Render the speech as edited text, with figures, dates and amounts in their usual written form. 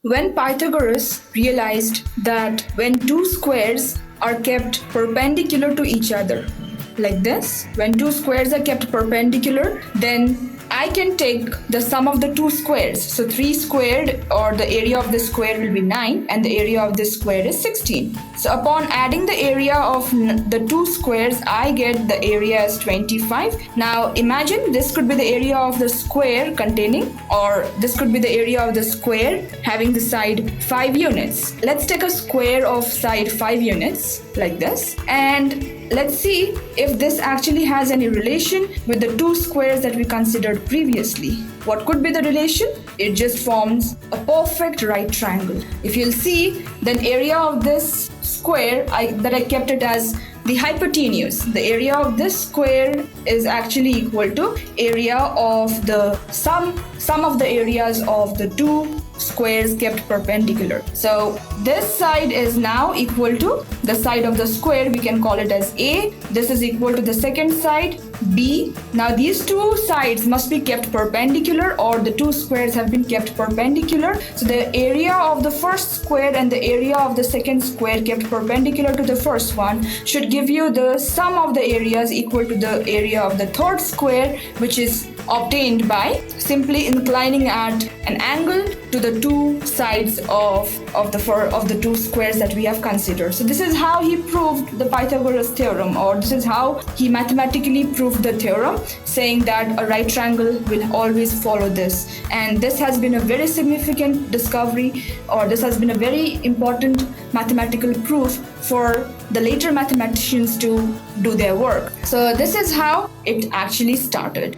When Pythagoras realized that when two squares are kept perpendicular to each other, like this, when two squares are kept perpendicular, then I can take the sum of the two squares. So 3 squared, or the area of this square, will be 9, and the area of this square is 16. So upon adding the area of the two squares, I get the area as 25. Now imagine this could be the area of the square containing, or this could be the area of the square having the side 5 units. Let's take a square of side 5 units like this, and let's see if this actually has any relation with the two squares that we considered previously. What could be the relation? It just forms a perfect right triangle. If you'll see, then area of this square, that I kept it as the hypotenuse. The area of this square is actually equal to area of the sum of the areas of the two squares kept perpendicular. So this side is now equal to the side of the square. We can call it as A. This is equal to the second side, B. Now these two sides must be kept perpendicular, or the two squares have been kept perpendicular. So the area of the first square and the area of the second square kept perpendicular to the first one should give you the sum of the areas equal to the area of the third square, which is obtained by simply inclining at an angle to the two sides of the two squares that we have considered. So this is how he proved the Pythagoras theorem, or this is how he mathematically proved the theorem, saying that a right triangle will always follow this. And this has been a very significant discovery, or this has been a very important mathematical proof for the later mathematicians to do their work. So this is how it actually started.